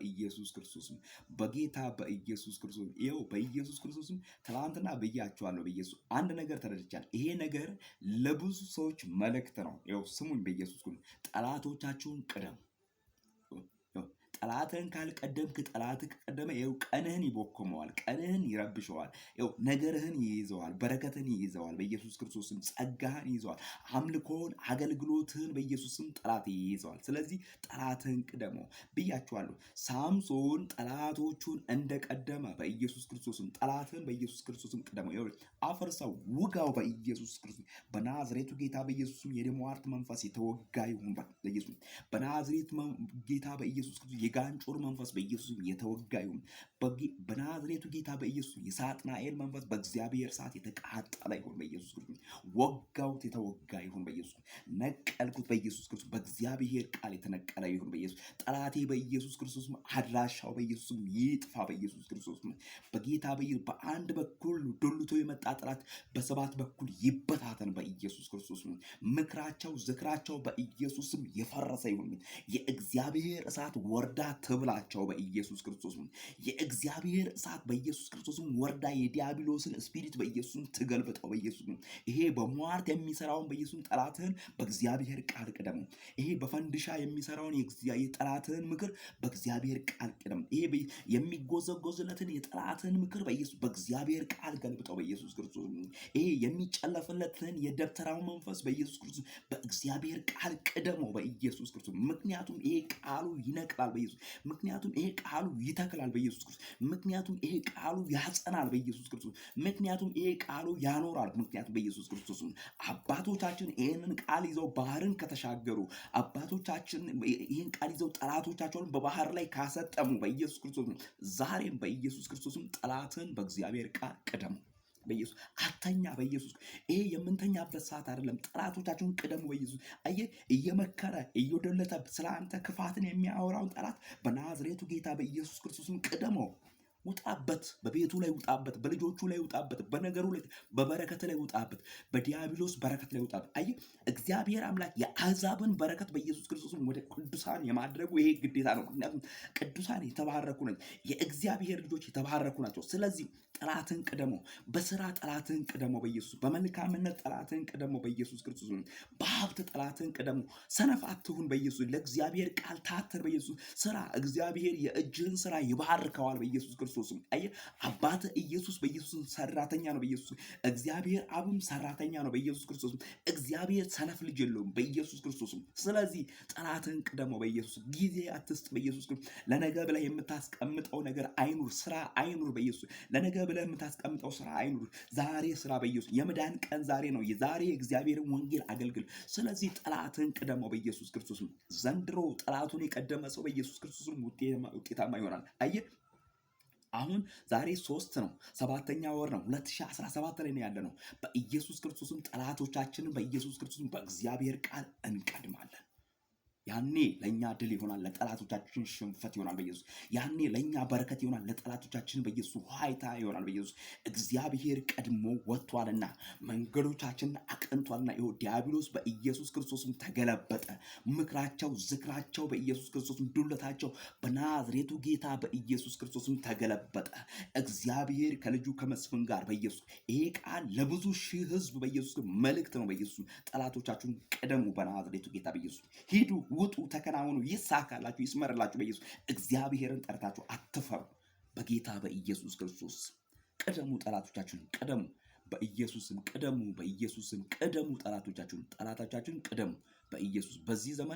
በኢየሱስ ክርስቶስም በጌታ በኢየሱስ ክርስቶስ ይኸው በኢየሱስ ክርስቶስም ትናንትና ብያችኋለሁ። በኢየሱስ አንድ ነገር ተረድቻለሁ። ይሄ ነገር ለብዙ ሰዎች መልእክት ነው። ይኸው ስሙኝ። በኢየሱስ ክርስቶስ ጠላቶቻችሁን ቅደሙ። ጠላትህን ካልቀደምክ ጠላትህ ከቀደመ ይኸው ቀንህን ይቦክመዋል፣ ቀንህን ይረብሸዋል፣ ይኸው ነገርህን ይይዘዋል፣ በረከትህን ይይዘዋል፣ በኢየሱስ ክርስቶስም ጸጋህን ይይዘዋል፣ አምልኮን አገልግሎትህን በኢየሱስም ጠላት ይይዘዋል። ስለዚህ ጠላትህን ቅደመው ብያችኋለሁ። ሳምሶን ጠላቶቹን እንደቀደመ በኢየሱስ ክርስቶስም ጠላትህን በኢየሱስ ክርስቶስም ቅደመው። ይኸው አፈርሰው፣ ውጋው በኢየሱስ ክርስቶስ በናዝሬቱ ጌታ በኢየሱስም የደሟርት መንፈስ የተወጋ ይሁን በኢየሱስ በናዝሬት ጌታ በኢየሱስ ክርስቶስ የጋንጮር መንፈስ በኢየሱስ የተወጋ ይሁን በናዝሬቱ ጌታ በኢየሱስ የሳጥናኤል መንፈስ በእግዚአብሔር ሰዓት የተቃጠለ ይሁን በኢየሱስ ክርስቶስ ወጋውት የተወጋ ይሁን በኢየሱስ ነቀልኩት በኢየሱስ ክርስቶስ በእግዚአብሔር ቃል የተነቀለ ይሁን በኢየሱስ ጠላቴ በኢየሱስ ክርስቶስ አድራሻው በኢየሱስ ይጥፋ በኢየሱስ ክርስቶስ በጌታ በኢየሱስ በአንድ በኩል ዶልቶ የመጣ ጠላት በሰባት በኩል ይበታተን በኢየሱስ ክርስቶስ ምክራቸው ዝክራቸው በኢየሱስም የፈረሰ ይሁን የእግዚአብሔር እሳት ወርዳ ትብላቸው በኢየሱስ ክርስቶስ የእግዚአብሔር እሳት በኢየሱስ ክርስቶስ ወርዳ የዲያብሎስን ስፒሪት በኢየሱስ ትገልብጠው በኢየሱስ ይሄ በሟርት የሚሰራውን በኢየሱስ ጠላትህን በእግዚአብሔር ቃል ቅደም። ይሄ በፈንድሻ የሚሰራውን የጠላትህን ምክር በእግዚአብሔር ቃል ቅደም። ይሄ የሚጎዘጎዝለትን የጠላትህን ምክር በኢየሱስ በእግዚአብሔር ቃል ገልብጠው በኢየሱስ ክርስቶስ ይሄ የሚጨለፍለትን የደብተራው መንፈስ በኢየሱስ ክርስቶስ በእግዚአብሔር ቃል ቅደመው በኢየሱስ ክርስቶስ ምክንያቱም ይሄ ቃሉ ይነቅላል በኢየሱስ ምክንያቱም ይሄ ቃሉ ይተክላል በኢየሱስ ክርስቶስ ምክንያቱም ይሄ ቃሉ ያጸናል በኢየሱስ ክርስቶስ ምክንያቱም ይሄ ቃሉ ያኖራል ምክንያቱም በኢየሱስ ክርስቶስ አባቶቻችን ይሄንን ቃል ይዘው ባህርን ከተሻገሩ አባቶቻችን ይሄን ቃል ይዘው ጠላቶቻቸውን በባህር ላይ ካሰጠሙ በኢየሱስ ክርስቶስ ዛሬም በኢየሱስ ክርስቶስም ጠላትን በእግዚአብሔር ቃል ቅደሙ በኢየሱስ አተኛ በኢየሱስ ይሄ የምንተኛበት ሰዓት አይደለም። ጠላቶቻችሁን ቅደሙ በኢየሱስ አየህ እየመከረ እየወደለተ ስለአንተ ክፋትን የሚያወራውን ጠላት በናዝሬቱ ጌታ በኢየሱስ ክርስቶስም ቅደመው። ውጣበት፣ በቤቱ ላይ ውጣበት፣ በልጆቹ ላይ ውጣበት፣ በነገሩ ላይ በበረከት ላይ ውጣበት፣ በዲያብሎስ በረከት ላይ ውጣበት። አየህ እግዚአብሔር አምላክ የአሕዛብን በረከት በኢየሱስ ክርስቶስ ወደ ቅዱሳን የማድረጉ ይሄ ግዴታ ነው። ምክንያቱም ቅዱሳን የተባረኩ ናቸው፣ የእግዚአብሔር ልጆች የተባረኩ ናቸው። ስለዚህ ጠላትን ቅደመው፣ በስራ ጠላትን ቅደመው በኢየሱስ በመልካምነት ጠላትን ቅደመው በኢየሱስ ክርስቶስ በሀብት ጠላትን ቅደመው። ሰነፍ አትሁን በኢየሱስ ለእግዚአብሔር ቃል ታተር በኢየሱስ ስራ እግዚአብሔር የእጅህን ስራ ይባርከዋል በኢየሱስ ክርስቶስ አየህ አባት ኢየሱስ በኢየሱስ ሰራተኛ ነው በኢየሱስ እግዚአብሔር አብም ሰራተኛ ነው በኢየሱስ ክርስቶስ እግዚአብሔር ሰነፍ ልጅ የለውም በኢየሱስ ክርስቶስ ስለዚህ ጠላትን ቅደመው በኢየሱስ ጊዜ አትስጥ በኢየሱስ ለነገ ብለህ የምታስቀምጠው ነገር አይኑር ስራ አይኑር በኢየሱስ ለነገ ብለህ የምታስቀምጠው ስራ አይኑር ዛሬ ስራ በኢየሱስ የመዳን ቀን ዛሬ ነው የዛሬ እግዚአብሔርን ወንጌል አገልግል ስለዚህ ጠላትን ቅደመው በኢየሱስ ክርስቶስ ዘንድሮ ጠላቱን የቀደመ ሰው በኢየሱስ ክርስቶስ ውጤታማ ይሆናል አየህ አሁን ዛሬ 3 ነው 7ኛ ወር ነው 2017 ላይ ነው ያለነው በኢየሱስ ክርስቶስም ጠላቶቻችንን በኢየሱስ ክርስቶስም በእግዚአብሔር ቃል እንቀድማለን ያኔ ለኛ ድል ይሆናል ለጠላቶቻችን ሽንፈት ይሆናል በኢየሱስ ያኔ ለኛ በረከት ይሆናል ለጠላቶቻችን በኢየሱስ ኃይታ ይሆናል በኢየሱስ እግዚአብሔር ቀድሞ ወጥቷልና መንገዶቻችንን አቅንቷልና ይኸው ዲያብሎስ በኢየሱስ ክርስቶስም ተገለበጠ ምክራቸው ዝክራቸው በኢየሱስ ክርስቶስም ዱለታቸው በናዝሬቱ ጌታ በኢየሱስ ክርስቶስም ተገለበጠ እግዚአብሔር ከልጁ ከመስፍን ጋር በኢየሱስ ይሄ ቃል ለብዙ ሺህ ህዝብ በኢየሱስ መልእክት ነው በኢየሱስ ጠላቶቻችሁን ቀደሙ በናዝሬቱ ጌታ በኢየሱስ ሂዱ ውጡ ተከናወኑ ይሳካላችሁ ይስመርላችሁ በኢየሱስ እግዚአብሔርን ጠርታችሁ አትፈሩ በጌታ በኢየሱስ ክርስቶስ ቀደሙ ጠላቶቻችሁን ቀደሙ በኢየሱስም ቀደሙ በኢየሱስም ቀደሙ ጠላቶቻችሁን ቀደሙ በኢየሱስ በዚህ ዘመን